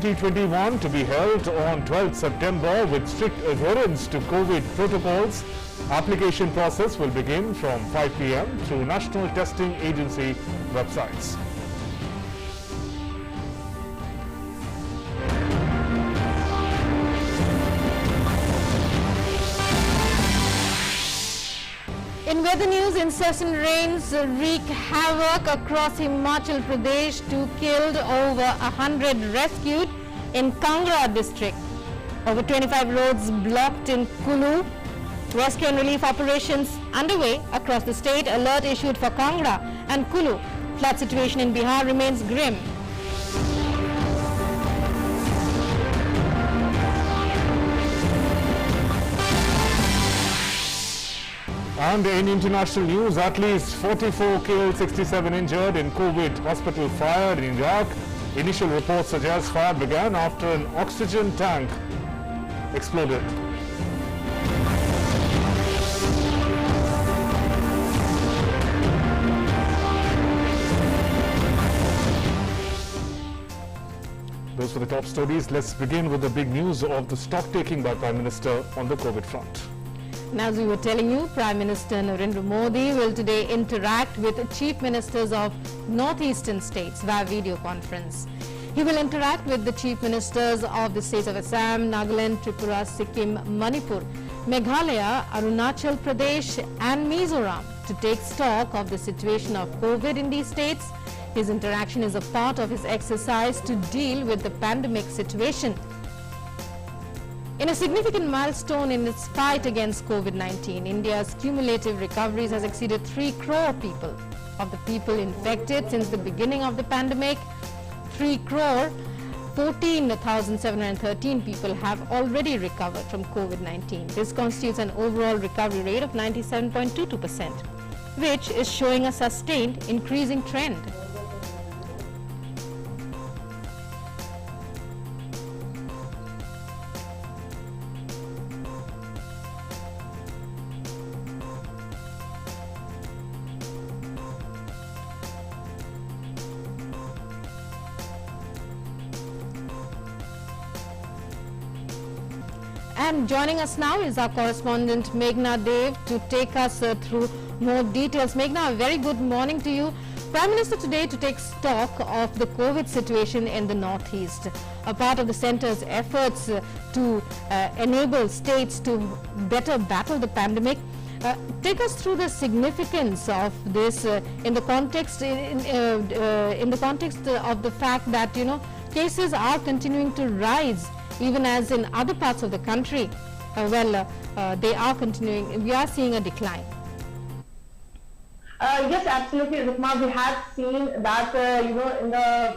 2021 to be held on 12th September with strict adherence to COVID protocols. Application process will begin from 5 p.m. through National Testing Agency websites. In weather news, incessant rains wreak havoc across Himachal Pradesh. 2 killed, over 100 rescued in Kangra district. Over 25 roads blocked in Kulu. Rescue and relief operations underway across the state. Alert issued for Kangra and Kulu. Flood situation in Bihar remains grim. And in international news, at least 44 killed, 67 injured in COVID hospital fire in Iraq. Initial reports suggest fire began after an oxygen tank exploded. Those were the top stories. Let's begin with the big news of the stock taking by Prime Minister on the COVID front. And as we were telling you, Prime Minister Narendra Modi will today interact with Chief Ministers of Northeastern states via video conference. He will interact with the Chief Ministers of the states of Assam, Nagaland, Tripura, Sikkim, Manipur, Meghalaya, Arunachal Pradesh and Mizoram to take stock of the situation of COVID in these states. His interaction is a part of his exercise to deal with the pandemic situation. In a significant milestone in its fight against COVID-19, India's cumulative recoveries has exceeded 3 crore people. Of the people infected since the beginning of the pandemic, 3 crore 14,713 people have already recovered from COVID-19. This constitutes an overall recovery rate of 97.22%, which is showing a sustained increasing trend. And joining us now is our correspondent Meghna Dev to take us through more details. Meghna, a very good morning to you. Prime Minister today to take stock of the COVID situation in the Northeast, a part of the centre's efforts to enable states to better battle the pandemic. Take us through the significance of this in the context of the fact that cases are continuing to rise. Even as in other parts of the country, they are continuing. We are seeing a decline. Yes, absolutely, Rukma. We have seen that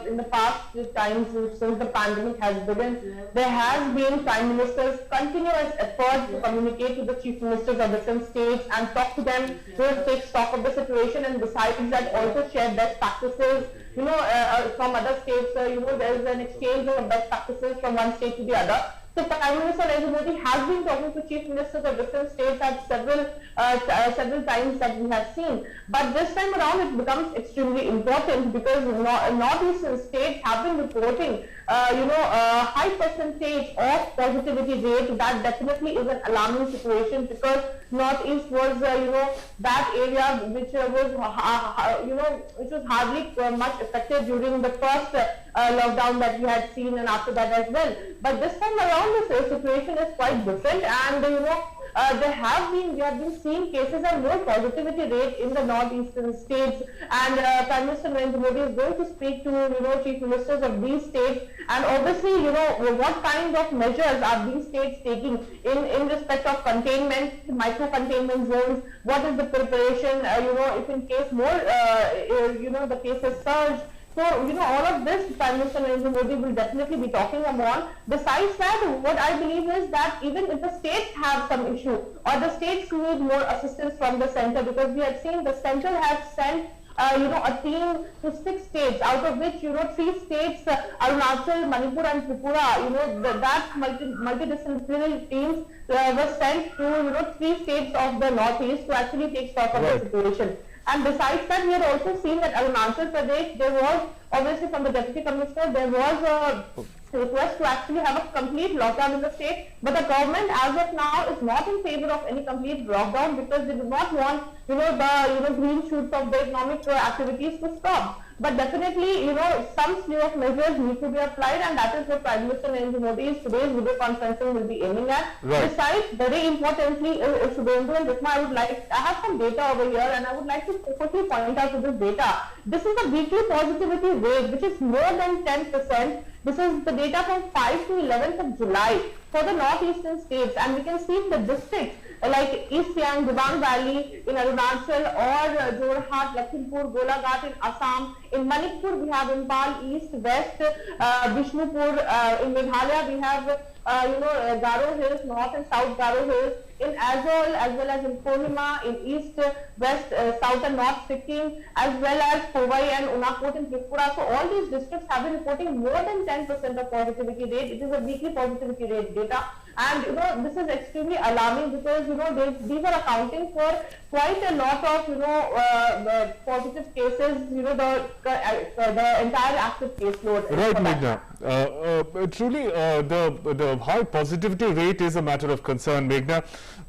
in the past times since the pandemic has begun, there has been Prime Minister's continuous effort to communicate to the Chief Ministers of different states and talk to them to take stock of the situation, and besides that also share best practices. From other states, there is an exchange of best practices from one state to the other. So Prime Minister Narendra Modi has been talking to Chief Ministers of different states at several times that we have seen. But this time around it becomes extremely important because northeastern states have been reporting a high percentage of positivity rate. That definitely is an alarming situation because Northeast was that area which was hardly much affected during the first lockdown that we had seen, and after that as well. But this time around the situation is quite different, and we have been seeing cases and more positivity rate in the northeastern states, and Prime Minister Narendra Modi is going to speak to Chief Ministers of these states, and obviously what kind of measures are these states taking in respect of containment, micro containment zones, what is the preparation if in case more the cases surge. So, all of this Prime Minister Narendra Modi will definitely be talking about. Besides that, what I believe is that even if the states have some issue or the states need more assistance from the center, because we have seen the center has sent a team to 6 states, out of which 3 states, Arunachal, Manipur and Tripura, that multidisciplinary teams were sent to 3 states of the northeast to actually take stock of the situation. And besides that, we had also seen that Arunachal Pradesh, there was, obviously from the Deputy Commissioner, there was request to actually have a complete lockdown in the state, but the government as of now is not in favor of any complete lockdown because they do not want, the green shoots of the economic activities to stop. But definitely, some slew of measures need to be applied, and that is what Prime Minister Narendra Modi's today's video conferencing will be aiming at. Right. Besides, very importantly, Shubhendu and Rishma, I have some data over here, and I would like to quickly point out to this data. This is the weekly positivity rate, which is more than 10%. This is the data from 5 to 11th of July for the northeastern states, and we can see the districts like East Siang, Dibang Valley in Arunachal, or Jorhat, Lakhimpur, Golaghat in Assam. In Manipur, we have Impal, East, West, Bishnupur. In Meghalaya, we have Garo Hills, North and South Garo Hills. In Aizawl, as well as in Kohima, in East, West, South and North Sikkim, as well as Powai and Unakot in Tripura. So all these districts have been reporting more than 10% of positivity rate. It is a weekly positivity rate data. And this is extremely alarming because these are accounting for quite a lot of positive cases. The entire active caseload. Right, Meghna. Truly, the high positivity rate is a matter of concern, Meghna,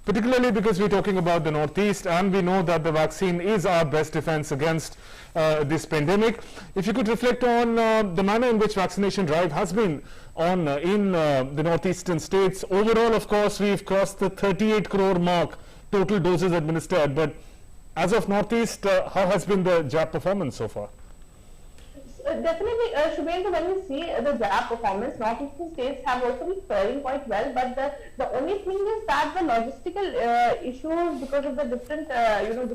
particularly because we're talking about the Northeast, and we know that the vaccine is our best defense against this pandemic. If you could reflect on the manner in which vaccination drive has been on in the northeastern states. Overall, of course, we've crossed the 38 crore mark total doses administered, but as of Northeast, how has been the JAP performance so far? Definitely, Shubhendu, when we see the JAP performance, northeastern states have also been faring quite well, but the only thing is that the logistical issues because of the different,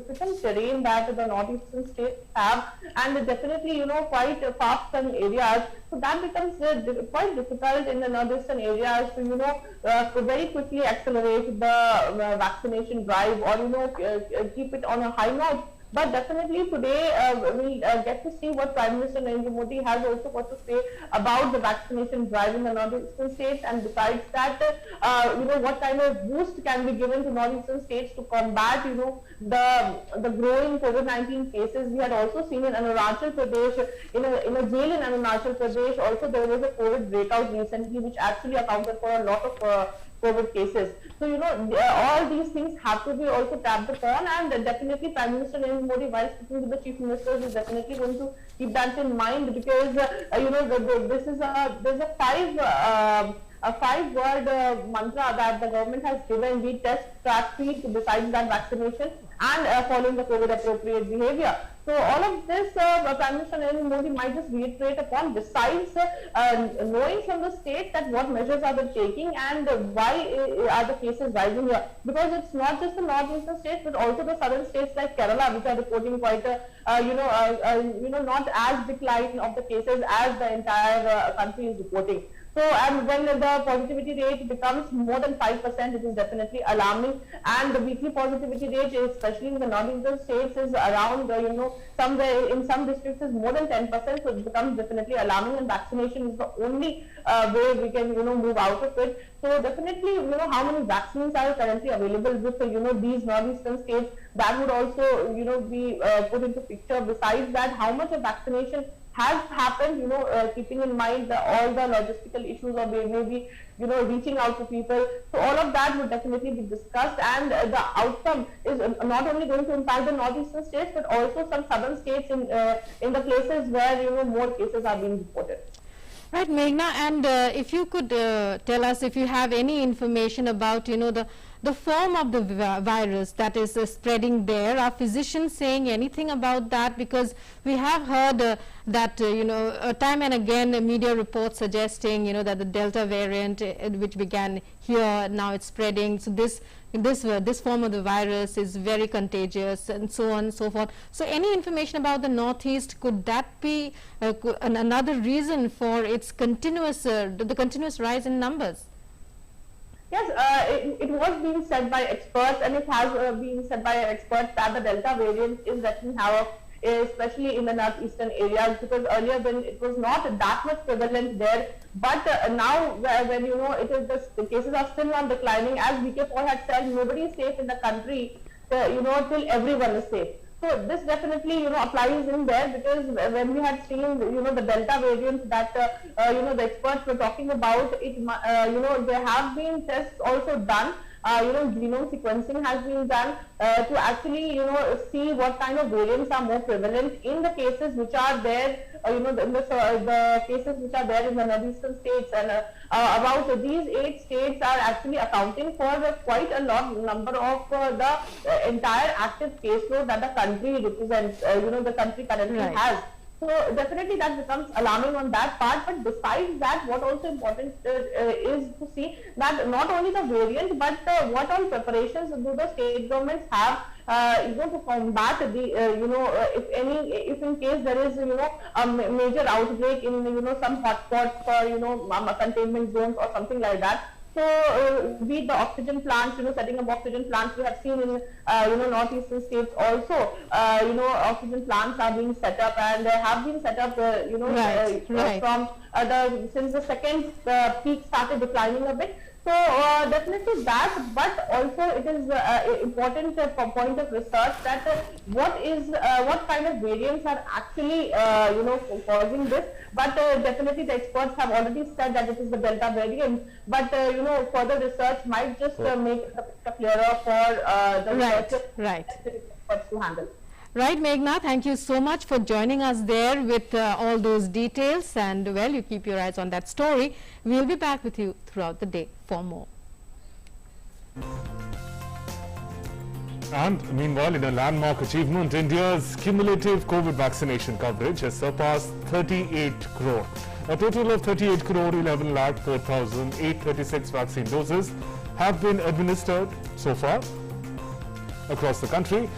different terrain that the northeastern states have, and definitely, quite far-flung areas, so that becomes quite difficult in the northeastern areas to, very quickly accelerate the vaccination drive or, keep it on a high note. But definitely today we'll get to see what Prime Minister Narendra Modi has also got to say about the vaccination drive in the northeastern states, and besides that, what kind of boost can be given to northeastern states to combat, the growing COVID-19 cases. We had also seen in Arunachal Pradesh, in a jail in Arunachal Pradesh, also there was a COVID breakout recently, which actually accounted for a lot of COVID cases. So, all these things have to be also tapped upon, and definitely Prime Minister Narendra Modi, while speaking to the Chief Ministers, is definitely going to keep that in mind because, there's a five-word mantra that the government has given: we test, track, treat, besides that vaccination, and following the COVID appropriate behavior. So all of this, Prime Minister Narendra Modi might just reiterate upon, besides knowing from the state that what measures are they taking and why are the cases rising here. Because it's not just the northeastern states, but also the southern states like Kerala, which are reporting quite not as decline of the cases as the entire country is reporting. So, and when the positivity rate becomes more than 5%, it is definitely alarming. And the weekly positivity rate, especially in the northeastern states, is around, somewhere in some districts is more than 10%. So, it becomes definitely alarming, and vaccination is the only way we can, move out of it. So, definitely, how many vaccines are currently available with, these northeastern states, that would also, be put into picture. Besides that, how much of vaccination has happened, keeping in mind all the logistical issues or maybe, reaching out to people. So all of that would definitely be discussed, and the outcome is not only going to impact the northeastern states, but also some southern states in the places where, more cases are being reported. Right, Meghna, and if you could tell us if you have any information about, the form of the virus that is spreading there. Are physicians saying anything about that? Because we have heard that, time and again media reports suggesting, that the Delta variant, which began here, now it's spreading. So this form of the virus is very contagious, and so on and so forth. So any information about the Northeast, could that be another reason for its continuous, the continuous rise in numbers? Yes, it was being said by experts, and it has been said by experts that the Delta variant is wreaking havoc, especially in the northeastern areas, because earlier when it was not that much prevalent there, but now when the cases are still not declining, as VK Paul had said, nobody is safe in the country, till everyone is safe. So this definitely, applies in there, because when we had seen, the Delta variant that, the experts were talking about, there have been tests also done. Genome sequencing has been done to actually, see what kind of variants are more prevalent in the cases which are there, the cases which are there in the northeastern states, and about these 8 states are actually accounting for quite a lot number of the entire active caseload that the country represents, the country currently has. So definitely that becomes alarming on that part. But besides that, what also important is to see that not only the variant, but what all preparations do the state governments have, to combat the, if in case there is, a major outbreak in, some hotspots or, containment zones or something like that. So, be the oxygen plants, setting up oxygen plants, we have seen in, northeastern states also, oxygen plants are being set up, and have been set up, from since the second peak started declining a bit. So, definitely that, but also it is important point of research that what kind of variants are actually, causing this. But definitely the experts have already said that it is the Delta variant. But, further research might just make the picture clearer for the experts to handle. Right, Meghna, thank you so much for joining us there with all those details, and well, you keep your eyes on that story. We'll be back with you throughout the day for more. And meanwhile, in a landmark achievement, India's cumulative COVID vaccination coverage has surpassed 38 crore. A total of 38 crore 11 lakh 4,836 vaccine doses have been administered so far across the country.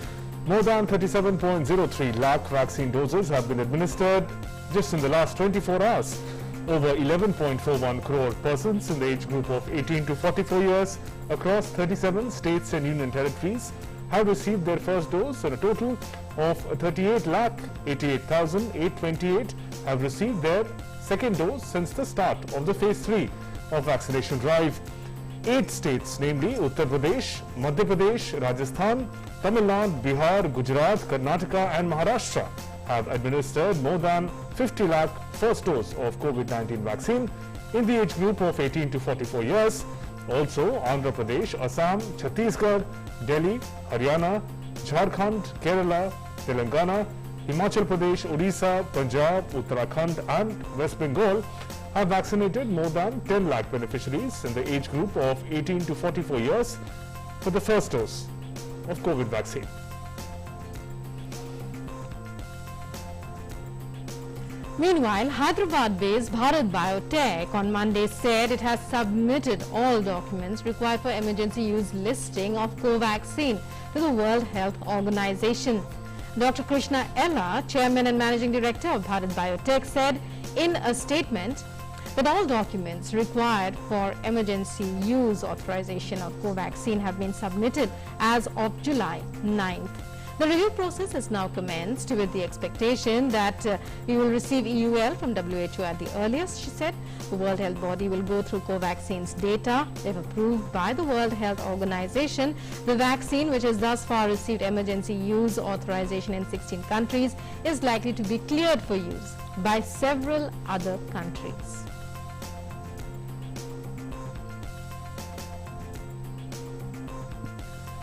More than 37.03 lakh vaccine doses have been administered just in the last 24 hours. Over 11.41 crore persons in the age group of 18 to 44 years across 37 states and union territories have received their first dose, and a total of 38 lakh 88,828 have received their second dose since the start of the phase 3 of vaccination drive. 8 states, namely Uttar Pradesh, Madhya Pradesh, Rajasthan, Tamil Nadu, Bihar, Gujarat, Karnataka and Maharashtra have administered more than 50 lakh first dose of COVID-19 vaccine in the age group of 18 to 44 years. Also, Andhra Pradesh, Assam, Chhattisgarh, Delhi, Haryana, Jharkhand, Kerala, Telangana, Himachal Pradesh, Odisha, Punjab, Uttarakhand and West Bengal have vaccinated more than 10 lakh beneficiaries in the age group of 18 to 44 years for the first dose of COVID vaccine. Meanwhile, Hyderabad-based Bharat Biotech on Monday said it has submitted all documents required for emergency use listing of Covaxin to the World Health Organization. Dr. Krishna Ella, Chairman and Managing Director of Bharat Biotech, said in a statement that all documents required for emergency use authorization of Covaxin have been submitted as of July 9th. The review process has now commenced with the expectation that we will receive EUL from WHO at the earliest, she said. The World Health Body will go through Covaxin's data. If approved by the World Health Organization, the vaccine, which has thus far received emergency use authorization in 16 countries, is likely to be cleared for use by several other countries.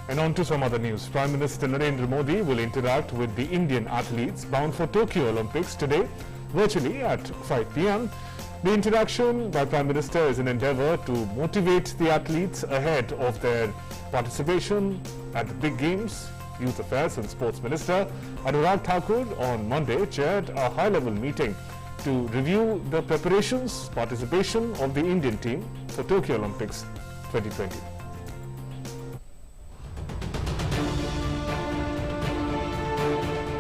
And on to some other news. Prime Minister Narendra Modi will interact with the Indian athletes bound for Tokyo Olympics today, virtually at 5 p.m. The interaction by Prime Minister is an endeavour to motivate the athletes ahead of their participation at the big games. Youth Affairs and Sports Minister Anurag Thakur on Monday chaired a high-level meeting to review the preparations, participation of the Indian team for Tokyo Olympics 2020.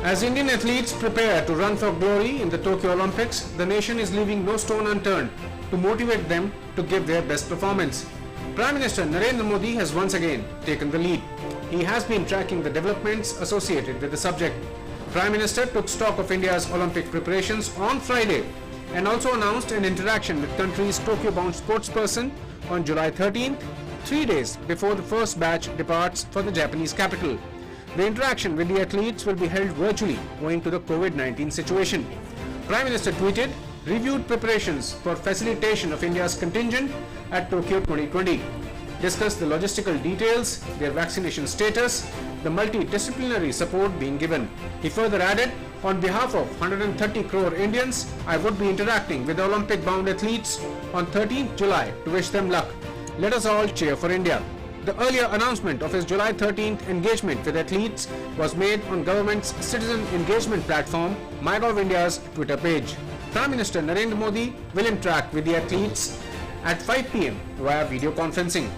As Indian athletes prepare to run for glory in the Tokyo Olympics, the nation is leaving no stone unturned to motivate them to give their best performance. Prime Minister Narendra Modi has once again taken the lead. He has been tracking the developments associated with the subject. Prime Minister took stock of India's Olympic preparations on Friday and also announced an interaction with country's Tokyo-bound sportsperson on July 13th, 3 days before the first batch departs for the Japanese capital. The interaction with the athletes will be held virtually owing to the COVID-19 situation. Prime Minister tweeted, reviewed preparations for facilitation of India's contingent at Tokyo 2020. Discussed the logistical details, their vaccination status, the multidisciplinary support being given. He further added, on behalf of 130 crore Indians, I would be interacting with the Olympic-bound athletes on 13th July to wish them luck. Let us all cheer for India. The earlier announcement of his July 13th engagement with athletes was made on government's citizen engagement platform, MyGov India's Twitter page. Prime Minister Narendra Modi will interact with the athletes at 5 p.m. via video conferencing.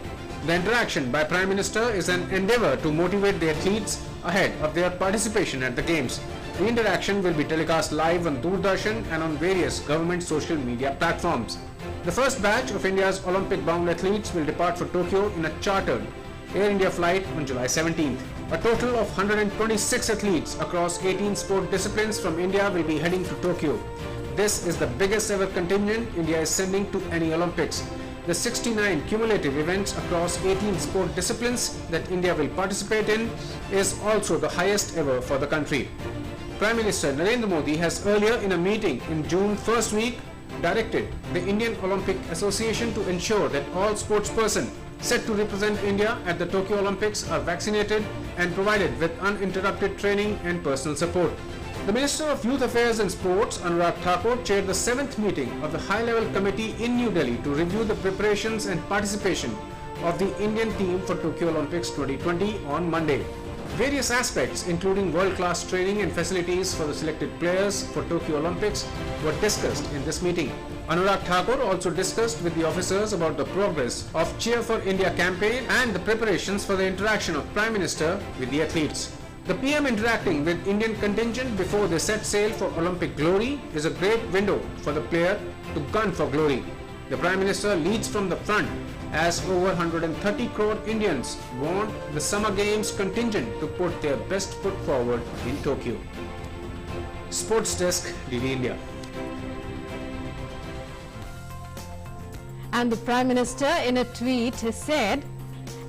The interaction by Prime Minister is an endeavour to motivate the athletes ahead of their participation at the Games. The interaction will be telecast live on Doordarshan and on various government social media platforms. The first batch of India's Olympic-bound athletes will depart for Tokyo in a chartered Air India flight on July 17th. A total of 126 athletes across 18 sport disciplines from India will be heading to Tokyo. This is the biggest ever contingent India is sending to any Olympics. The 69 cumulative events across 18 sport disciplines that India will participate in is also the highest ever for the country. Prime Minister Narendra Modi has earlier in a meeting in June first week directed the Indian Olympic Association to ensure that all sportspersons set to represent India at the Tokyo Olympics are vaccinated and provided with uninterrupted training and personal support. The Minister of Youth Affairs and Sports, Anurag Thakur, chaired the 7th meeting of the high-level committee in New Delhi to review the preparations and participation of the Indian team for Tokyo Olympics 2020 on Monday. Various aspects, including world-class training and facilities for the selected players for Tokyo Olympics, were discussed in this meeting. Anurag Thakur also discussed with the officers about the progress of Cheer for India campaign and the preparations for the interaction of Prime Minister with the athletes. The PM interacting with Indian contingent before they set sail for Olympic glory is a great window for the player to gun for glory. The Prime Minister leads from the front as over 130 crore Indians want the Summer Games contingent to put their best foot forward in Tokyo. Sports Desk, DD India. And the Prime Minister in a tweet said,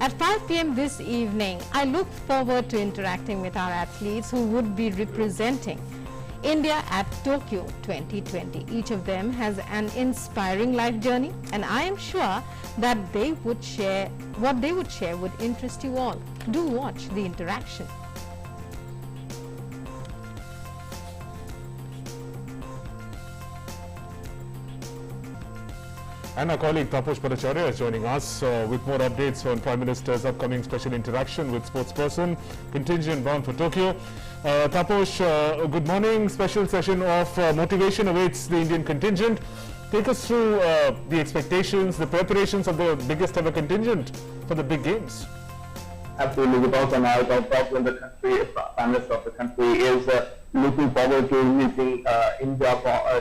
at 5 p.m. this evening, I look forward to interacting with our athletes who would be representing India at Tokyo 2020. Each of them has an inspiring life journey, and I am sure that what they would share would interest you all. Do watch the interaction. And our colleague Taposh Bhattacharya is joining us with more updates on Prime Minister's upcoming special interaction with sportsperson contingent bound for Tokyo. Taposh, good morning. Special session of motivation awaits the Indian contingent. Take us through the expectations, the preparations of the biggest ever contingent for the big games. Absolutely, without an doubt, when the country, Prime Minister of the country is looking forward to meeting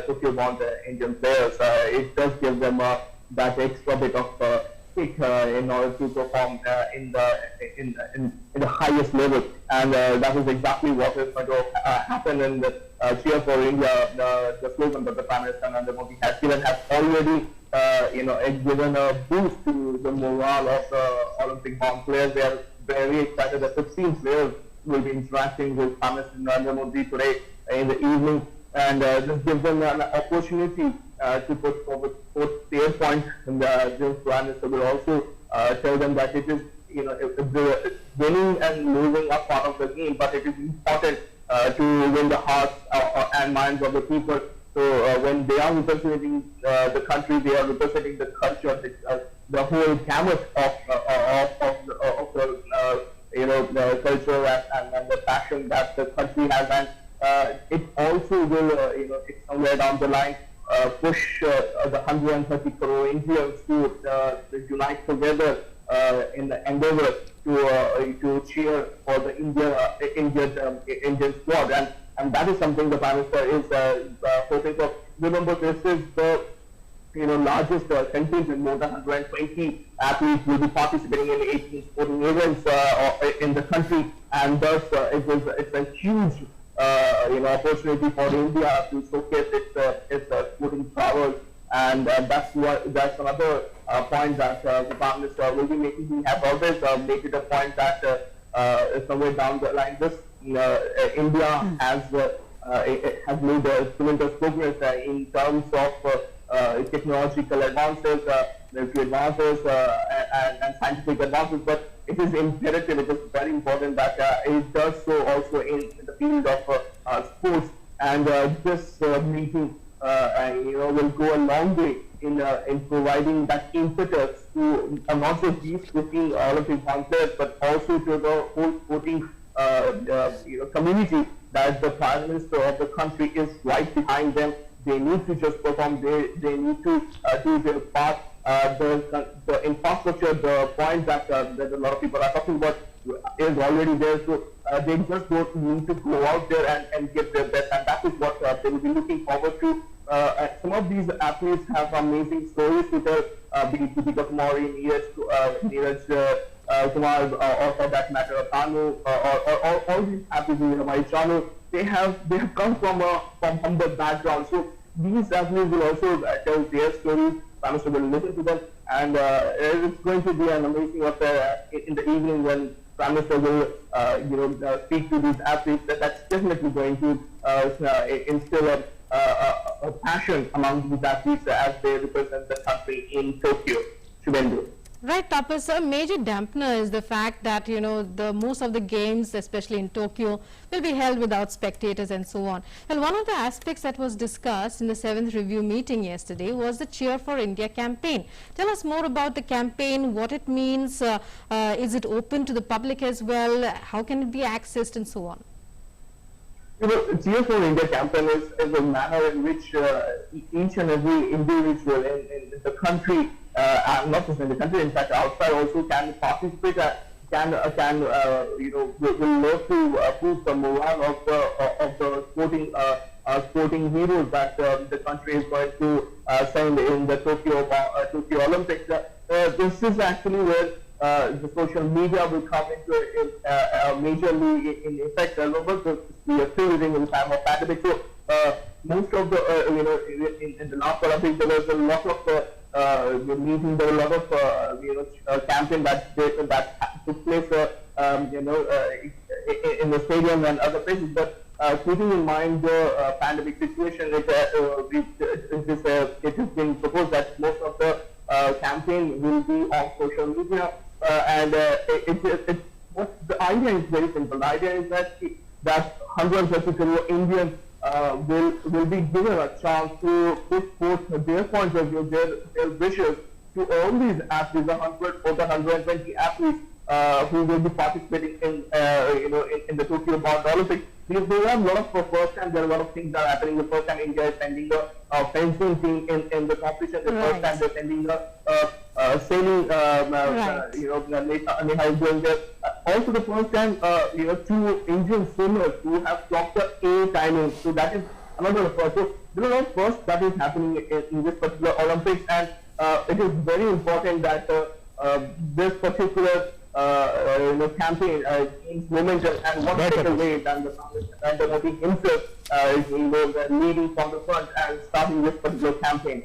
Tokyo-bound Indian players. It does give them that extra bit of kick in order to perform in the highest level, and that is exactly what is going to happen in the Cheer for India. The slogan that the Prime Minister Narendra Modi has given has already given a boost to the morale of the Olympic-bound players. They are very excited that 15 players will be interacting with Prime Minister Narendra Modi today in the evening, and this gives them an opportunity to put forward their point. And the Prime Minister will also tell them that it is, the winning and losing are part of the game, but it is important to win the hearts and minds of the people. So when they are representing the country, they are representing the culture, the whole gamut of the culture and the passion that the country has, and it also will, somewhere down the line, push the 130 crore Indians to unite together in the endeavor to cheer for the Indian squad, and that is something the Prime Minister is hoping for. Remember, this is the largest contingent. More than 120 athletes will be participating in 18 sporting events in the country, and thus it's a huge opportunity for India to showcase its sporting prowess, and that's another point that the Prime Minister will be making. He has always made it a point that somewhere down the line. India has made tremendous progress in terms of technological advances, military advances, and scientific advances. But it is imperative, it is very important that it does so also in the field of sports. And this meeting, will go a long way in providing that impetus to not just these 15 Olympic players, but also to the whole sporting community, that the Prime Minister of the country is right behind them. They need to just perform. They need to do their part. The infrastructure, the point that a lot of people are talking about, is already there. So they just don't need to go out there and give their best, and that is what they will be looking forward to. Some of these athletes have amazing stories to tell, be it Deepika Kumari, Neeraj Kumar, or for that matter, Anu, or all these athletes, Ramai Chanu, they have come from humble background. So these athletes will also tell their stories. Prime Minister will listen to them, and it's going to be an amazing affair in the evening when Prime Minister will speak to these athletes. That's definitely going to instill a passion among these athletes as they represent the country in Tokyo. Shubhendu. Right, Tapas, a major dampener is the fact that, the most of the games, especially in Tokyo, will be held without spectators and so on. And one of the aspects that was discussed in the 7th review meeting yesterday was the Cheer for India campaign. Tell us more about the campaign, what it means, is it open to the public as well, how can it be accessed and so on? Cheer for India campaign is a manner in which each and every individual in the country, not just in the country, in fact outside also, can participate, will love to prove the morale of the sporting heroes that the country is going to send in the Tokyo Olympics. This is actually where the social media will come into majorly in effect. We are still living in time of pandemic, so most of the in the last Olympics there was a lot of meetings, there were a lot of campaign that took place in the stadium and other places. But keeping in mind the pandemic situation, it has been proposed that most of the campaign will be on social media, and what the idea is very simple. The idea is that 130 crore Indians will be given a chance to put forth their points of view, their wishes to all these athletes, the 100 or the 120 athletes who will be participating in the Tokyo Olympics. There are a lot of first time, there are a lot of things that are happening. The first time India is sending a fencing team in the competition. The first time they're sending a sailing, Neha is going there. Also the first time, 2 Indian swimmers who have clocked the A timing. So that is another first. So there are a lot of firsts that is happening in this particular Olympics, and it is very important that this particular campaign gains momentum, and what better way than the Modi himself leading from the front and starting this particular campaign.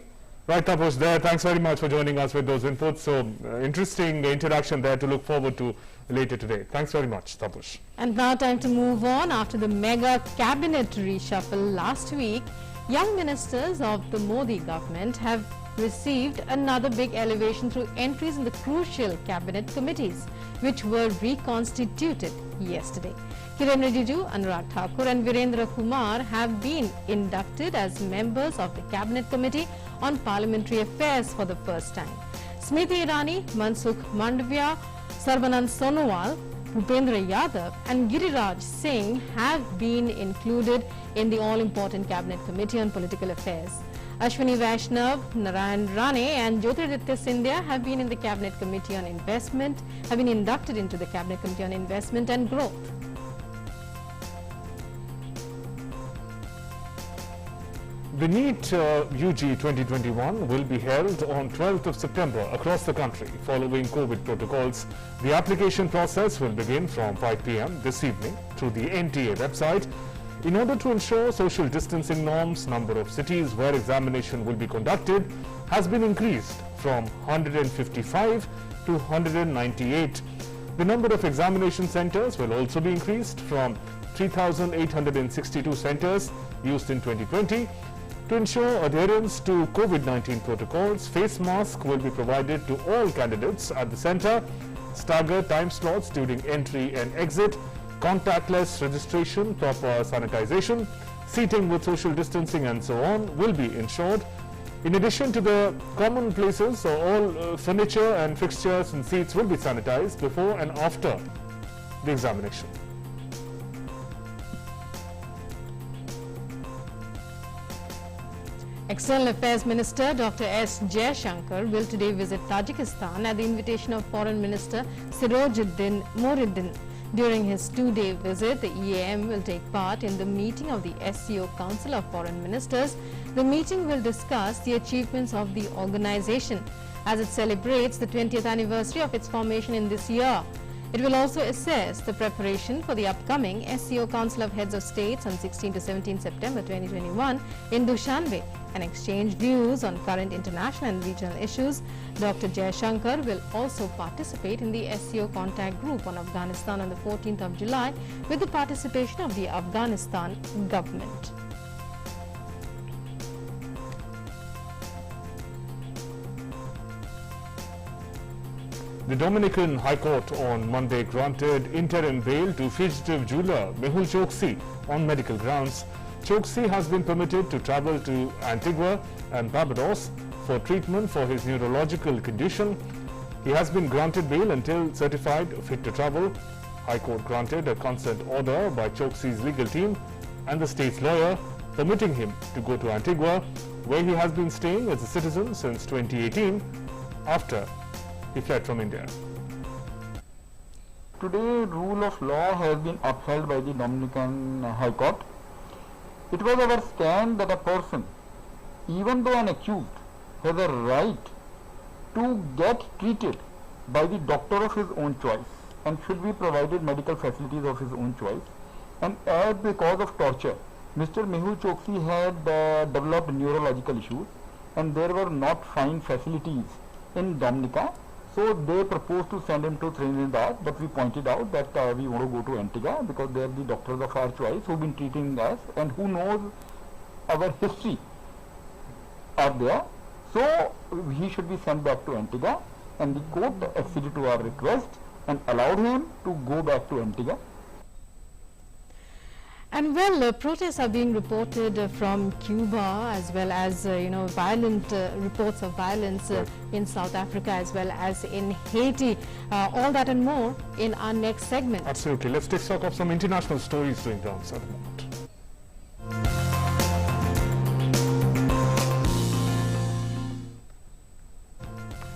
Right, Taposh, there. Thanks very much for joining us with those inputs. So interesting interaction there to look forward to later today. Thanks very much, Taposh. And now time to move on. After the mega cabinet reshuffle last week, young ministers of the Modi government have received another big elevation through entries in the crucial cabinet committees, which were reconstituted yesterday. Kiren Rijiju, Anurag Thakur and Virendra Kumar have been inducted as members of the Cabinet Committee on Parliamentary Affairs for the first time. Smriti Irani, Mansukh Mandavia, Sarbanand Sonowal, Bhupendra Yadav and Giriraj Singh have been included in the all-important Cabinet Committee on Political Affairs. Ashwini Vaishnav, Narayan Rane and Jyotiraditya Scindia have been in the Cabinet Committee on Investment, have been inducted into the Cabinet Committee on Investment and Growth. The NEET UG 2021 will be held on 12th of September across the country. Following COVID protocols, the application process will begin from 5 p.m. this evening through the NTA website. In order to ensure social distancing norms, number of cities where examination will be conducted has been increased from 155 to 198. The number of examination centers will also be increased from 3,862 centers used in 2020. To ensure adherence to COVID-19 protocols, face masks will be provided to all candidates at the center. Staggered time slots during entry and exit, contactless registration, proper sanitization, seating with social distancing and so on will be ensured. In addition to the common places, all furniture and fixtures and seats will be sanitized before and after the examination. External Affairs Minister Dr. S. Jaishankar will today visit Tajikistan at the invitation of Foreign Minister Sirojuddin Mouhiddin. During his two-day visit, the EAM will take part in the meeting of the SCO Council of Foreign Ministers. The meeting will discuss the achievements of the organization as it celebrates the 20th anniversary of its formation in this year. It will also assess the preparation for the upcoming SCO Council of Heads of States on 16 to 17 September 2021 in Dushanbe and exchange views on current international and regional issues. Dr. Jaishankar will also participate in the SCO contact group on Afghanistan on the 14th of July with the participation of the Afghanistan government. The Dominican High Court on Monday granted interim bail to fugitive jeweler Mehul Choksi on medical grounds. Choksi has been permitted to travel to Antigua and Barbados for treatment for his neurological condition. He has been granted bail until certified fit to travel. High Court granted a consent order by Choksi's legal team and the state's lawyer permitting him to go to Antigua, where he has been staying as a citizen since 2018 after he fled from India. Today, rule of law has been upheld by the Dominican High Court. It was our stand that a person, even though an accused, has a right to get treated by the doctor of his own choice and should be provided medical facilities of his own choice. And as the cause of torture, Mr. Mehul Choksi had developed neurological issues and there were not fine facilities in Dominica. So they proposed to send him to Trinidad, but we pointed out that we want to go to Antigua because they are the doctors of our choice who have been treating us and who knows our history are there. So he should be sent back to Antigua, and the court acceded to our request and allowed him to go back to Antigua. And well, protests are being reported from Cuba as well as, violent reports of violence in South Africa as well as in Haiti. All that and more in our next segment. Absolutely. Let's take stock of some international stories doing rounds at the moment.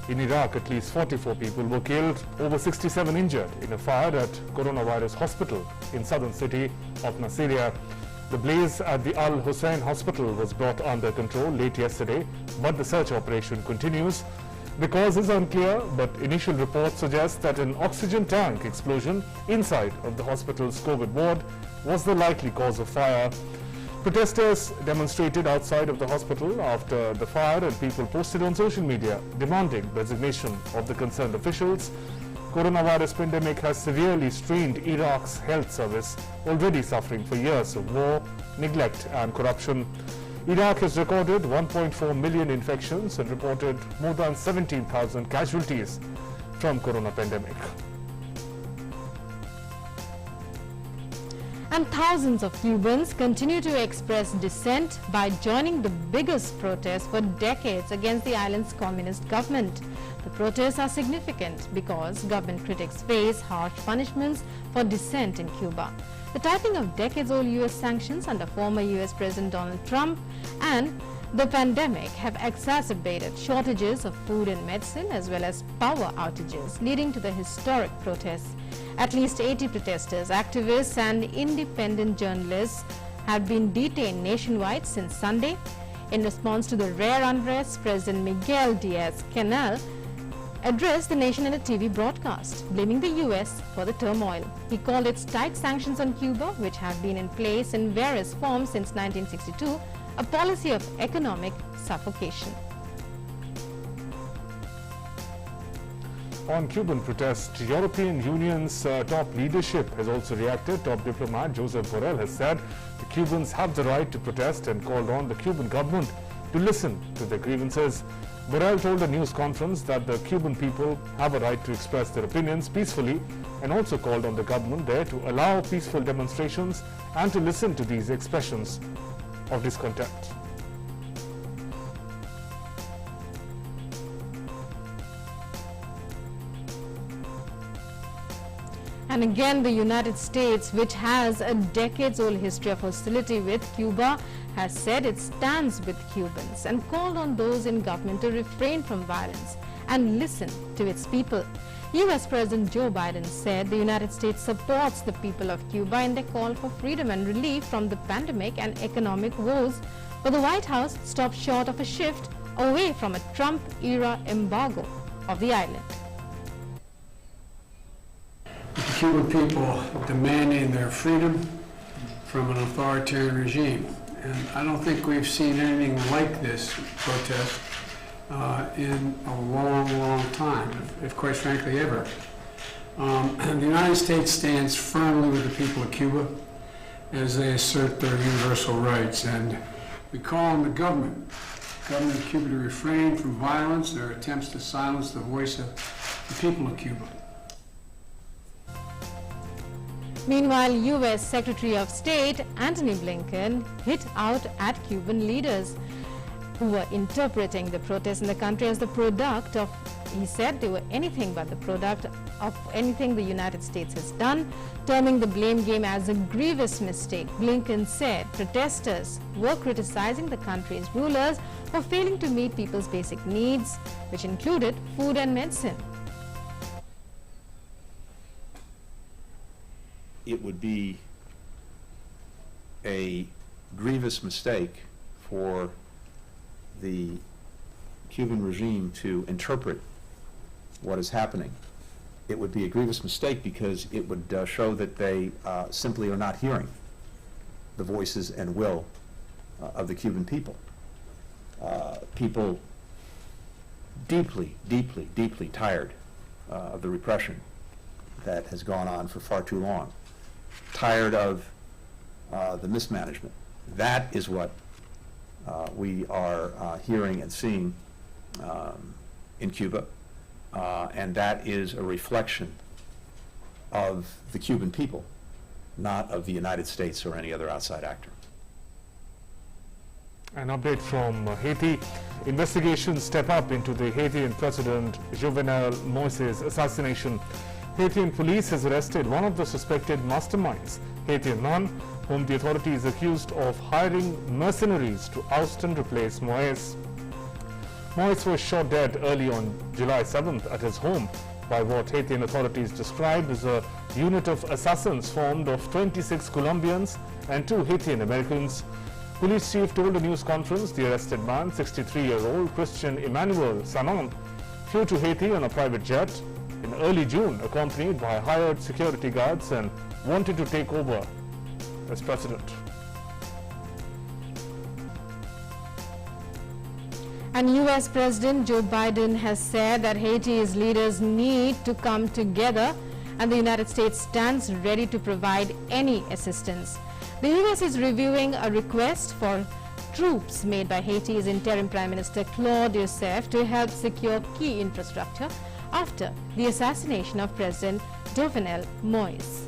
In Iraq, at least 44 people were killed, over 67 injured in a fire at coronavirus hospital in southern city of Nasiriyah. The blaze at the Al Hussein hospital was brought under control late yesterday, but the search operation continues. The cause is unclear, but initial reports suggest that an oxygen tank explosion inside of the hospital's COVID ward was the likely cause of fire. Protesters demonstrated outside of the hospital after the fire, and people posted on social media demanding resignation of the concerned officials. Coronavirus pandemic has severely strained Iraq's health service, already suffering for years of war, neglect and corruption. Iraq has recorded 1.4 million infections and reported more than 17,000 casualties from corona pandemic. And thousands of Cubans continue to express dissent by joining the biggest protest for decades against the island's communist government. The protests are significant because government critics face harsh punishments for dissent in Cuba. The tightening of decades-old U.S. sanctions under former U.S. President Donald Trump and the pandemic have exacerbated shortages of food and medicine as well as power outages, leading to the historic protests. At least 80 protesters, activists and independent journalists have been detained nationwide since Sunday. In response to the rare unrest, President Miguel Diaz-Canel addressed the nation in a TV broadcast, blaming the U.S. for the turmoil. He called its tight sanctions on Cuba, which have been in place in various forms since 1962, a policy of economic suffocation. on Cuban protests. European Union's top leadership has also reacted. Top diplomat Josep Borrell has said the Cubans have the right to protest and called on the Cuban government to listen to their grievances. Borrell told a news conference that the Cuban people have a right to express their opinions peacefully and also called on the government there to allow peaceful demonstrations and to listen to these expressions of discontent. And again, the United States, which has a decades-old history of hostility with Cuba, has said it stands with Cubans and called on those in government to refrain from violence and listen to its people. US President Joe Biden said the United States supports the people of Cuba in their call for freedom and relief from the pandemic and economic woes, but the White House stopped short of a shift away from a Trump-era embargo of the island. The Cuban people demanding their freedom from an authoritarian regime. And I don't think we've seen anything like this protest in a long, long time, if quite frankly ever. The United States stands firmly with the people of Cuba as they assert their universal rights. And we call on the government of Cuba to refrain from violence, their attempts to silence the voice of the people of Cuba. Meanwhile, U.S. Secretary of State Antony Blinken hit out at Cuban leaders who were interpreting the protests in the country as the product of, he said, they were anything but the product of anything the United States has done, terming the blame game as a grievous mistake. Blinken said protesters were criticizing the country's rulers for failing to meet people's basic needs, which included food and medicine. It would be a grievous mistake for the Cuban regime to interpret what is happening. It would be a grievous mistake because it would show that they simply are not hearing the voices and will of the Cuban people. People deeply, deeply, deeply tired of the repression that has gone on for far too long. Tired of the mismanagement. That is what we are hearing and seeing in Cuba, and that is a reflection of the Cuban people, not of the United States or any other outside actor. An update from Haiti. Investigations step up into the Haitian President Jovenel Moïse's assassination. Haitian police has arrested one of the suspected masterminds, Haitian man, whom the authorities accused of hiring mercenaries to oust and replace Moïse. Moïse was shot dead early on July 7th at his home by what Haitian authorities described as a unit of assassins formed of 26 Colombians and 2 Haitian Americans. Police chief told a news conference the arrested man, 63-year-old Christian Emmanuel Sanon, flew to Haiti on a private jet in early June, accompanied by hired security guards, and wanted to take over as president. And US President Joe Biden has said that Haiti's leaders need to come together and the United States stands ready to provide any assistance. The US is reviewing a request for troops made by Haiti's interim Prime Minister Claude Joseph to help secure key infrastructure after the assassination of President Jovenel Moïse.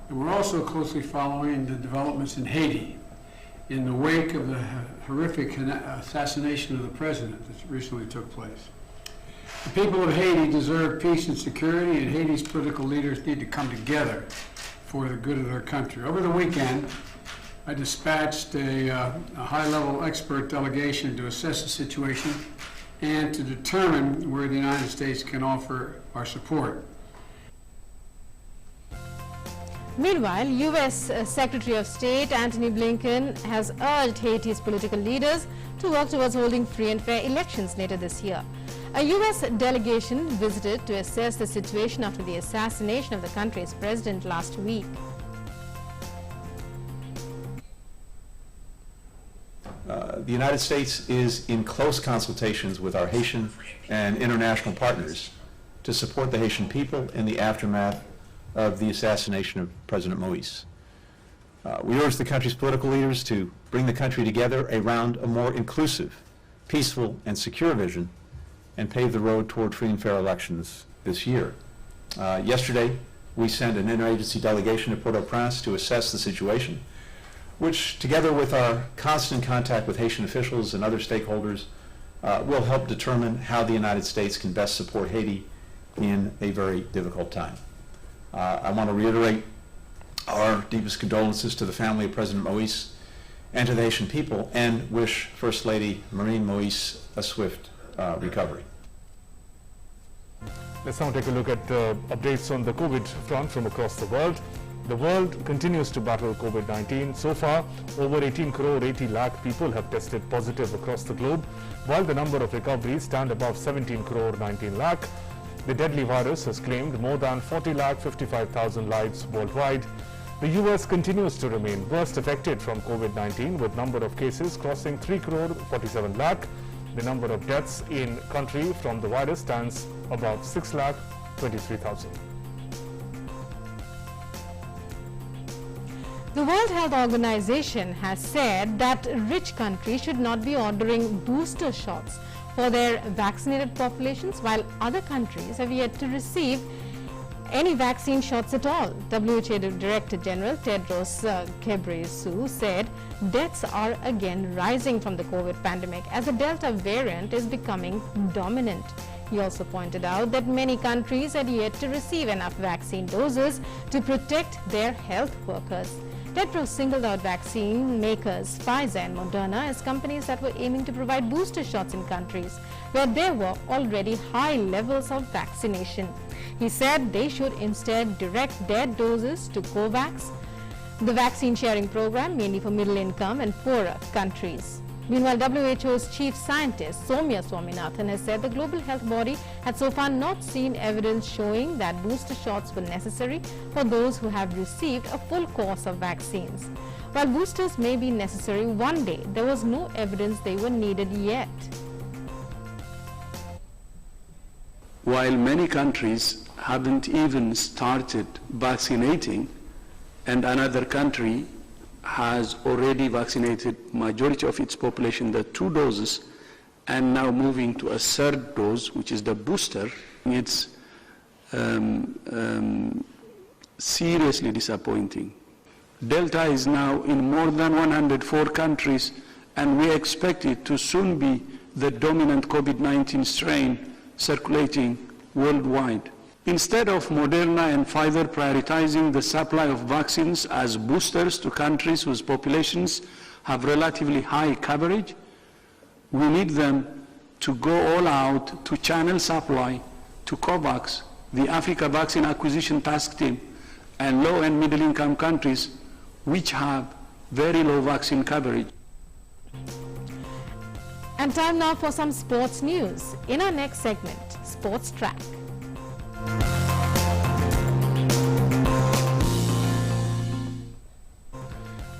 And we're also closely following the developments in Haiti in the wake of the horrific assassination of the president that recently took place. The people of Haiti deserve peace and security, and Haiti's political leaders need to come together for the good of their country. Over the weekend, I dispatched a high-level expert delegation to assess the situation and to determine where the United States can offer our support. Meanwhile, U.S. Secretary of State Antony Blinken has urged Haiti's political leaders to work towards holding free and fair elections later this year. A U.S. delegation visited to assess the situation after the assassination of the country's president last week. the United States is in close consultations with our Haitian and international partners to support the Haitian people in the aftermath of the assassination of President Moïse. We urge the country's political leaders to bring the country together around a more inclusive, peaceful, and secure vision and pave the road toward free and fair elections this year. Yesterday, we sent an interagency delegation to Port-au-Prince to assess the situation, which, together with our constant contact with Haitian officials and other stakeholders, will help determine how the United States can best support Haiti in a very difficult time. I want to reiterate our deepest condolences to the family of President Moïse and to the Haitian people, and wish First Lady Marine Moïse a swift recovery. Let's now take a look at updates on the COVID front from across the world. The world continues to battle COVID-19. So far, over 18 crore 80 lakh people have tested positive across the globe, while the number of recoveries stand above 17 crore 19 lakh. The deadly virus has claimed more than 40 lakh 55,000 lives worldwide. The US continues to remain worst affected from COVID-19, with number of cases crossing 3 crore 47 lakh. The number of deaths in country from the virus stands above 6 lakh 23,000. The World Health Organization has said that rich countries should not be ordering booster shots for their vaccinated populations, while other countries have yet to receive any vaccine shots at all. WHO Director General Tedros Ghebreyesus said deaths are again rising from the COVID pandemic as the Delta variant is becoming dominant. He also pointed out that many countries had yet to receive enough vaccine doses to protect their health workers. Tedros singled out vaccine makers Pfizer and Moderna as companies that were aiming to provide booster shots in countries where there were already high levels of vaccination. He said they should instead direct their doses to COVAX, the vaccine sharing program mainly for middle income and poorer countries. Meanwhile, WHO's chief scientist Soumya Swaminathan has said the global health body had so far not seen evidence showing that booster shots were necessary for those who have received a full course of vaccines. While boosters may be necessary one day, there was no evidence they were needed yet. While many countries haven't even started vaccinating, and another country has already vaccinated majority of its population, the 2 doses, and now moving to a 3rd dose, which is the booster, it's seriously disappointing. Delta is now in more than 104 countries, and we expect it to soon be the dominant COVID-19 strain circulating worldwide. Instead of Moderna and Pfizer prioritizing the supply of vaccines as boosters to countries whose populations have relatively high coverage, we need them to go all out to channel supply to COVAX, the Africa Vaccine Acquisition Task Team, and low and middle income countries which have very low vaccine coverage. And time now for some sports news. In our next segment, Sports Track.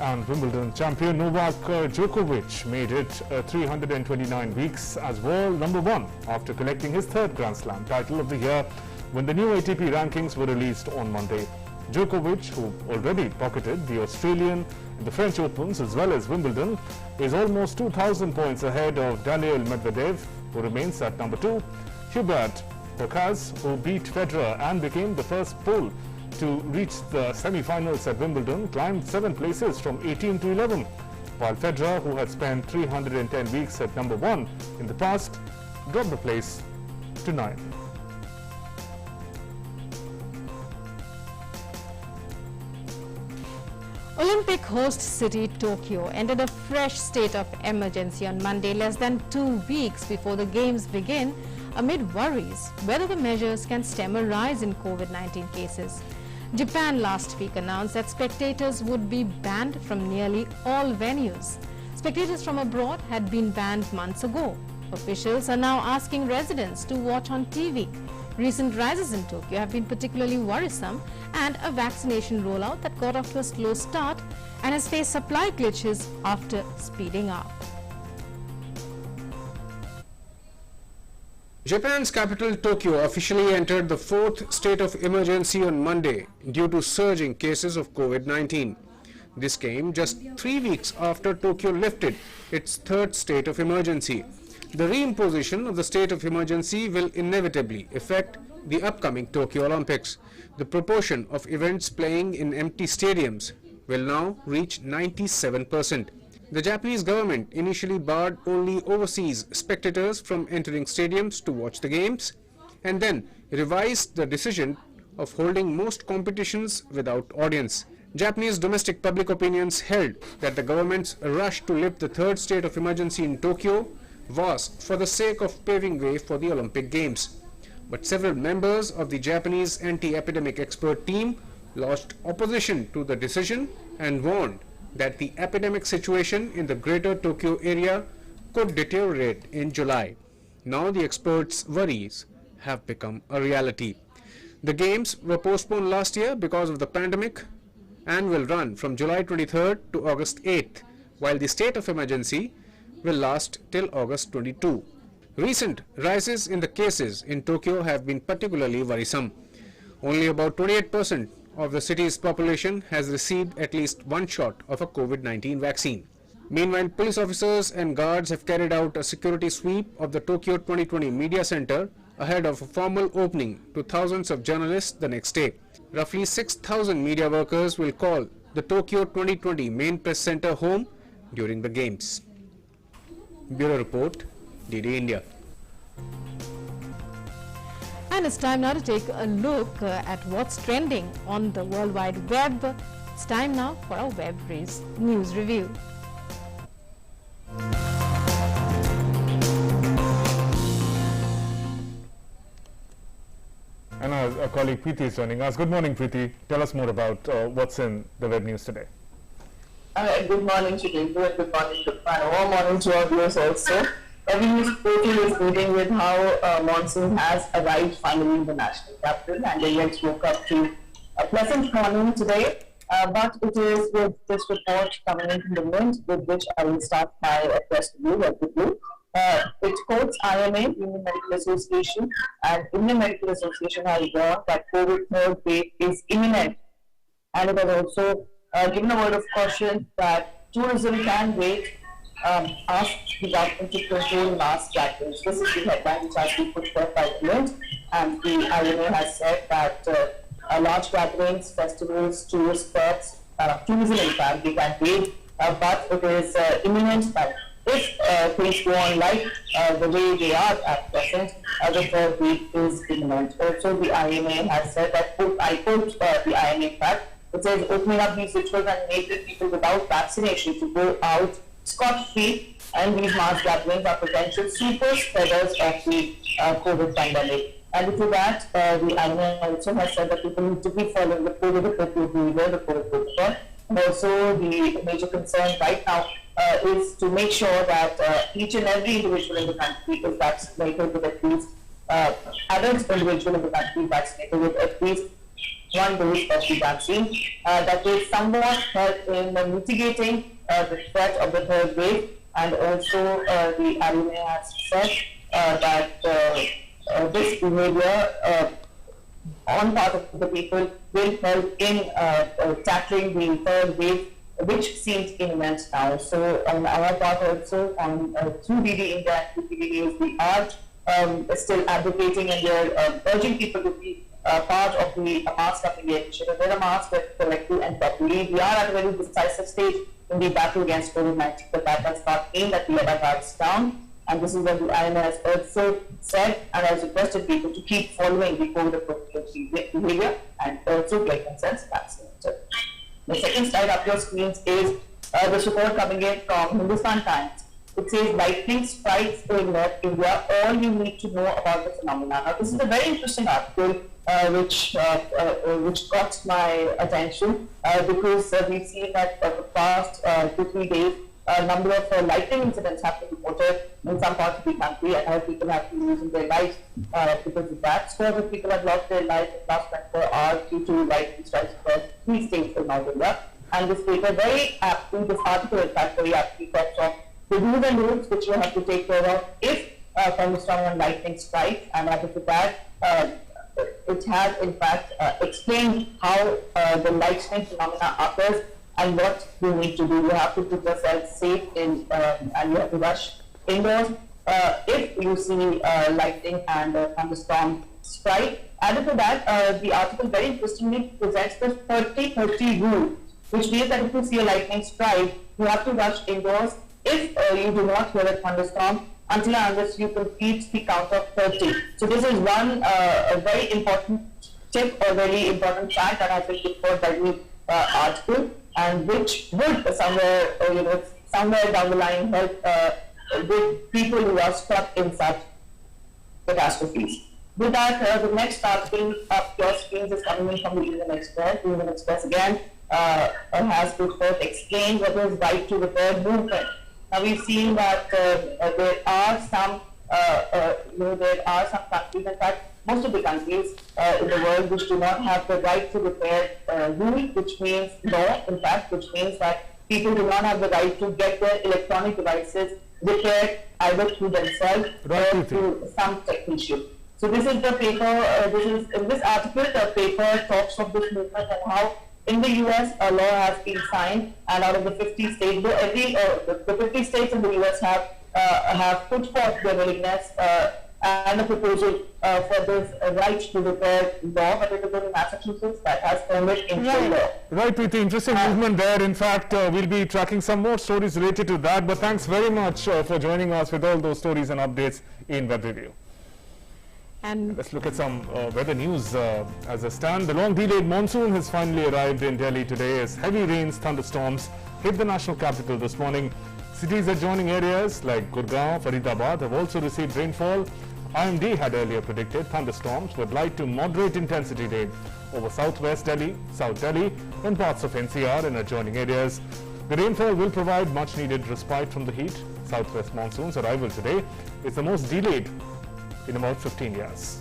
And Wimbledon champion Novak Djokovic made it 329 weeks as world number 1 after collecting his 3rd Grand Slam title of the year when the new ATP rankings were released on Monday. Djokovic, who already pocketed the Australian and the French Opens as well as Wimbledon, is almost 2,000 points ahead of Daniil Medvedev, who remains at number 2. Hubert Hurkacz, who beat Federer and became the first Pole to reach the semi-finals at Wimbledon, climbed 7 places from 18 to 11, while Federer, who had spent 310 weeks at number 1 in the past, dropped a place to 9. Olympic host city Tokyo entered a fresh state of emergency on Monday, less than 2 weeks before the games begin, amid worries whether the measures can stem a rise in COVID-19 cases. Japan last week announced that spectators would be banned from nearly all venues. Spectators from abroad had been banned months ago. Officials are now asking residents to watch on TV. Recent rises in Tokyo have been particularly worrisome, and a vaccination rollout that got off to a slow start and has faced supply glitches after speeding up. Japan's capital Tokyo officially entered the fourth state of emergency on Monday due to surging cases of COVID-19. This came just 3 weeks after Tokyo lifted its third state of emergency. The reimposition of the state of emergency will inevitably affect the upcoming Tokyo Olympics. The proportion of events playing in empty stadiums will now reach 97%. The Japanese government initially barred only overseas spectators from entering stadiums to watch the games, and then revised the decision of holding most competitions without audience. Japanese domestic public opinions held that the government's rush to lift the third state of emergency in Tokyo was for the sake of paving way for the Olympic Games. But several members of the Japanese anti-epidemic expert team lodged opposition to the decision and warned that the epidemic situation in the greater Tokyo area could deteriorate in July. Now the experts' worries have become a reality. The games were postponed last year because of the pandemic and will run from July 23rd to August 8th, while the state of emergency will last till August 22. Recent rises in the cases in Tokyo have been particularly worrisome. Only about 28% of the city's population has received at least one shot of a COVID-19 vaccine. Meanwhile, police officers and guards have carried out a security sweep of the Tokyo 2020 Media Center ahead of a formal opening to thousands of journalists the next day. Roughly 6,000 media workers will call the Tokyo 2020 main press center home during the games. Bureau Report, DD India. And it's time now to take a look at what's trending on the World Wide Web. It's time now for our Web News Review. And our colleague Preeti is joining us. Good morning, Preeti. Tell us more about what's in the web news today. Good morning, Shilendra. Good morning, Shukran. Warm morning to our viewers also. Every news portal is leading with how monsoon has arrived finally in the national capital, and the Yanks woke up to a pleasant morning today. But it is with this report coming in from the Mint, with which I will start my press review of the blue. It quotes IMA, Indian Medical Association, and Indian Medical Association has warned that COVID third wave is imminent, and it has also given a word of caution that tourism can wait. Asked the government to control mass gatherings. This is the headline which has been put forth by the Mint, and the IMA has said that large gatherings, festivals, tourist spots, tourism in fact, they can wait, but it is imminent that if things go on like the way they are at present, the third wave is imminent. Also, the IMA has said that, I quote the IMA fact, it says opening up these rituals and making people without vaccination to go out scot-free, and these mass gatherings are potential super spreaders of the COVID pandemic. And to that, the IMA also has said that people need to be following the COVID behavior, the COVID protocol. And also, the major concern right now is to make sure that each and every individual in the country is vaccinated with at least, adult individual in the country vaccinated with at least one dose of the vaccine. That will somewhat help in mitigating the threat of the third wave, and also the IMA has said that this behavior on part of the people will help in tackling the third wave, which seems imminent now. So on our part also, on through DD India and DD News, we are still advocating, and we are urging people to be part of the mask up initiative. Wear a mask correctly and properly. We are at a very decisive stage in the battle against COVID-19, but that does not mean that we let our guards down. And this is what the IMA has also said, and has requested people to keep following the COVID appropriate behavior and also get themselves vaccinated. The second slide up your screens is this report coming in from Hindustan Times. It says lightning strikes in North India, all you need to know about the phenomena. Now, this is a very interesting article which got my attention because we've seen that for the past 2-3 days, a number of lightning incidents have been reported in some parts of the country, and people have been losing their lives because of that. Scores of people have lost their lives in the last 24 hours due to lightning strikes across 3 states in North India. And this paper very aptly, this article in fact very aptly talks of the do's and don'ts which you have to take care of if thunderstorm and lightning strike, and added to that, it has in fact explained how the lightning phenomena occurs and what you need to do. You have to keep yourself safe and you have to rush indoors if you see lightning and thunderstorm strike. Added to that, the article very interestingly presents the 30-30 rule, which means that if you see a lightning strike, you have to rush indoors if you do not hear a thunderstorm until and unless you complete the count of 30. So this is one a very important tip or very important fact that has been reported by the article, and which would somewhere somewhere down the line help with people who are stuck in such catastrophes. With that, the next article up your screens is coming in from the Indian Express. The Indian Express again has put forth explained what is right to repair movement. Now we've seen that there are some countries, in fact most of the countries in the world, which do not have the right to repair rule, which means law, in fact, which means that people do not have the right to get their electronic devices repaired either through themselves or through some technician. So this is the paper, in this article, the paper talks of this movement and how in the US a law has been signed, and out of the 50 states, the 50 states in the US have put forth their willingness and a proposal for this right to repair law, but it is only Massachusetts that has turned it into law. Right, Preeti, interesting movement there. In fact, we'll be tracking some more stories related to that, but thanks very much for joining us with all those stories and updates in Web Review. And let's look at some weather news as a stand. The long delayed monsoon has finally arrived in Delhi today as heavy rains, thunderstorms hit the national capital this morning. Cities adjoining areas like Gurgaon, Faridabad have also received rainfall. IMD had earlier predicted thunderstorms with light to moderate intensity rain over southwest Delhi, South Delhi and parts of NCR and adjoining areas. The rainfall will provide much needed respite from the heat. Southwest monsoon's arrival today is the most delayed in about 15 years.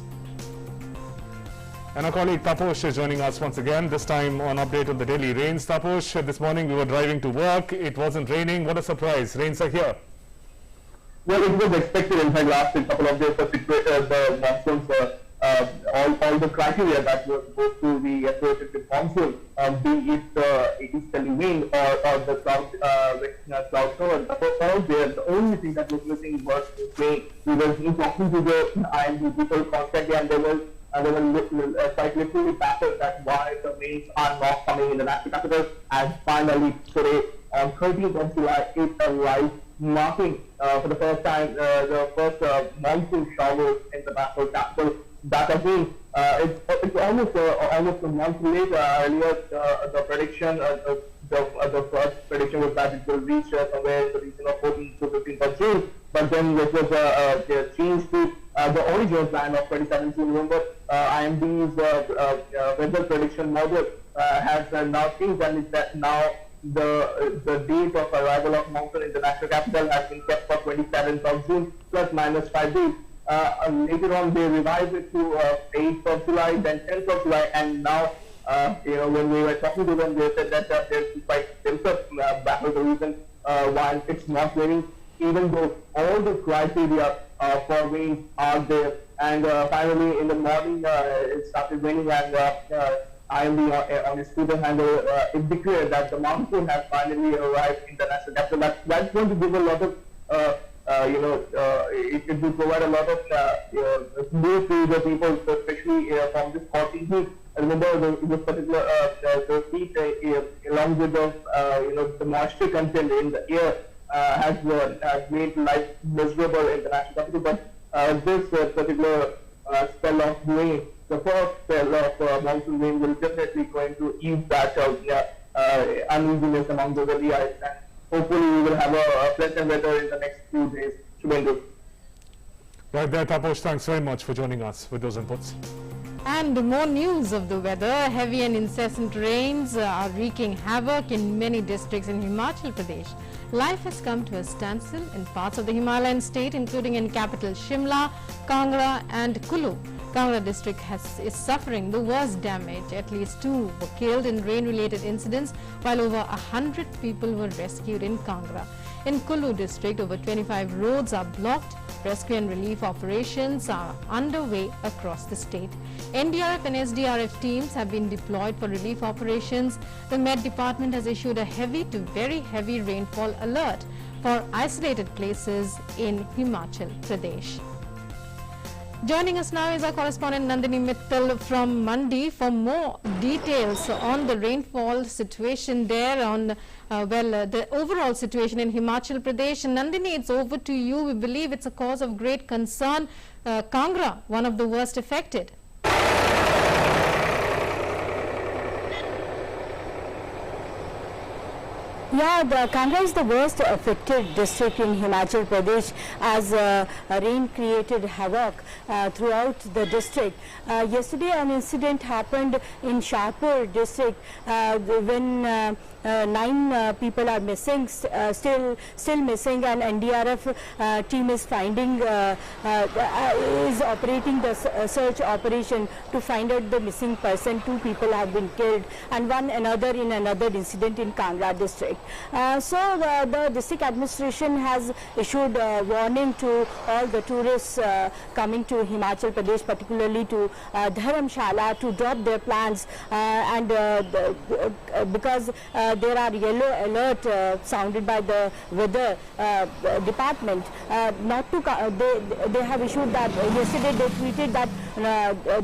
And our colleague Taposh is joining us once again, this time on update on the daily rains. Taposh, this morning we were driving to work, it wasn't raining. What a surprise, rains are here. Well, it was expected. In fact, last couple of days, the monsoons, all the criteria that were supposed to be associated with monsoon, be it easterly wind or the cloud cover, all there. The only thing that was missing was rain. We were talking to the IMD people constantly, and they were quite literally baffled that why the rains are not coming in the national capital. And finally, today, on 30th of July, it arrived, marking for the first time the first monsoon showers in the national capital. That again, it's almost a month later. Earlier, the prediction, the first prediction was that it will reach somewhere in the region of 14th to 15th of June. But then it was changed to the original plan of 27th June. Remember, IMD's weather prediction model has now changed, and it's that now the date of arrival of monsoon in the national capital has been kept for 27th of June plus minus 5 days. Later on, they revised it to 8th of July, then 10th of July, and now, when we were talking to them, they said that there's quite baffled the reason why it's not raining, even though all the criteria for rain are there. And finally, in the morning, it started raining, and IMD on its Twitter handle, it declared that the monsoon has finally arrived in the national capital. That's going to give a lot of it will provide a lot of news to the people, especially from this hot heat. Remember, this particular the heat, along with the moisture content in the air, has made life miserable in the national capital. But this particular spell of rain, the first spell of monsoon rain, will definitely going to ease that uneasiness among the areas. Hopefully, we will have a pleasant weather in the next few days. Shubhendu. Right there, Taposh, thanks very much for joining us with those inputs. And more news of the weather. Heavy and incessant rains are wreaking havoc in many districts in Himachal Pradesh. Life has come to a standstill in parts of the Himalayan state, including in capital Shimla, Kangra and Kulu. Kangra district is suffering the worst damage. At least 2 were killed in rain-related incidents, while over 100 people were rescued in Kangra. In Kullu district, over 25 roads are blocked. Rescue and relief operations are underway across the state. NDRF and SDRF teams have been deployed for relief operations. The Met Department has issued a heavy to very heavy rainfall alert for isolated places in Himachal Pradesh. Joining us now is our correspondent Nandini Mittal from Mandi for more details on the rainfall situation there, on the overall situation in Himachal Pradesh. Nandini, it's over to you. We believe it's a cause of great concern. Kangra, one of the worst affected. Yeah, Kangra is the worst affected district in Himachal Pradesh as rain created havoc throughout the district. Yesterday an incident happened in Shahpur district when 9 people are missing, still missing, and NDRF team is finding, is operating the search operation to find out the missing person. 2 people have been killed and another in another incident in Kangra district. So the district administration has issued a warning to all the tourists coming to Himachal Pradesh, particularly to Dharamshala, to drop their plans and because there are yellow alert sounded by the weather department. Not to they have issued that yesterday. They tweeted that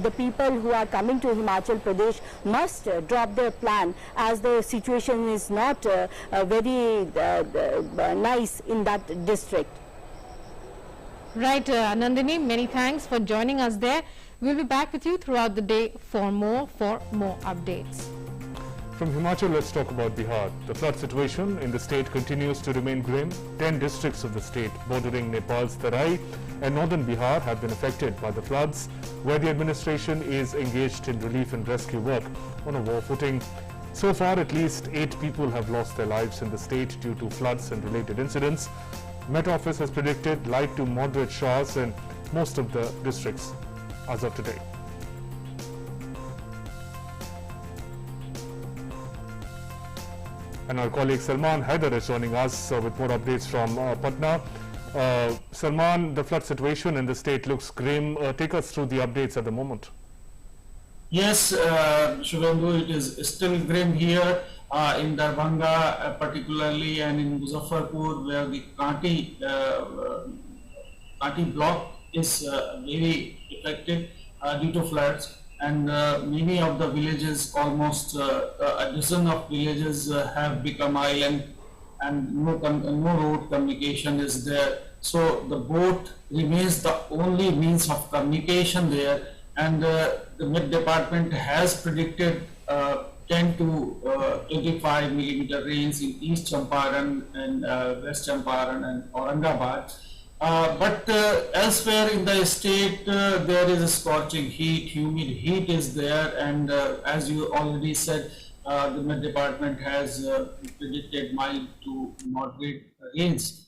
the people who are coming to Himachal Pradesh must drop their plan as the situation is not very nice in that district. Right, Nandini, many thanks for joining us there. We'll be back with you throughout the day for more updates. From Himachal, let's talk about Bihar. The flood situation in the state continues to remain grim. 10 districts of the state bordering Nepal's Tarai and northern Bihar have been affected by the floods, where the administration is engaged in relief and rescue work on a war footing. So far, at least 8 people have lost their lives in the state due to floods and related incidents. Met Office has predicted light to moderate showers in most of the districts as of today. And our colleague Salman Haider is joining us with more updates from Patna. Salman, the flood situation in the state looks grim. Take us through the updates at the moment. Yes, Shubhendu, it is still grim here in Darbhanga particularly, and in Muzaffarpur, where the Kanti block is very affected due to floods, and many of the villages, almost a dozen of villages have become island, and no road communication is there. So the boat remains the only means of communication there. And the Met Department has predicted 10 to 25 millimeter rains in East Champaran and West Champaran and Aurangabad. But elsewhere in the state, there is a scorching heat, humid heat is there, and as you already said, the Met Department has predicted mild to moderate rains.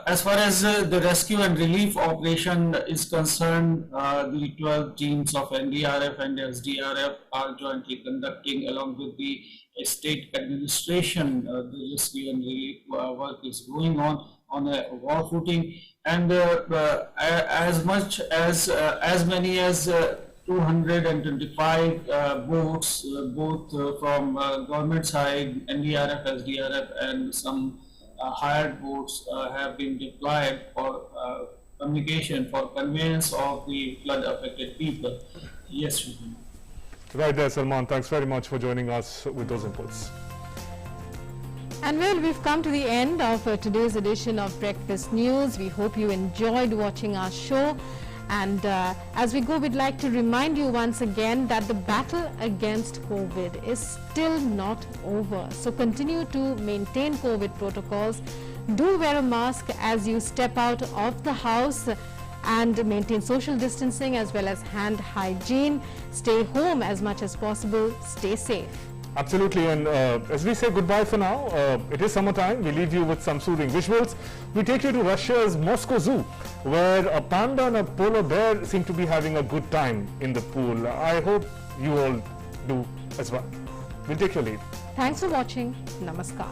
As far as the rescue and relief operation is concerned, the 12 teams of NDRF and SDRF are jointly conducting, along with the state administration, the rescue and relief work is going on a war footing, and as many as 225 boats, both from government side, NDRF, SDRF, and some hired boats have been deployed for communication, for conveyance of the flood affected people. Yes. Right there, Salman. Thanks very much for joining us with those inputs. And well, we've come to the end of today's edition of Breakfast News. We hope you enjoyed watching our show. And as we go, we'd like to remind you once again that the battle against COVID is still not over. So continue to maintain COVID protocols. Do wear a mask as you step out of the house, and maintain social distancing as well as hand hygiene. Stay home as much as possible. Stay safe. Absolutely, and as we say goodbye for now, it is summertime. We leave you with some soothing visuals. We take you to Russia's Moscow Zoo, where a panda and a polar bear seem to be having a good time in the pool. I hope you all do as well. We'll take your leave. Thanks for watching. Namaskar.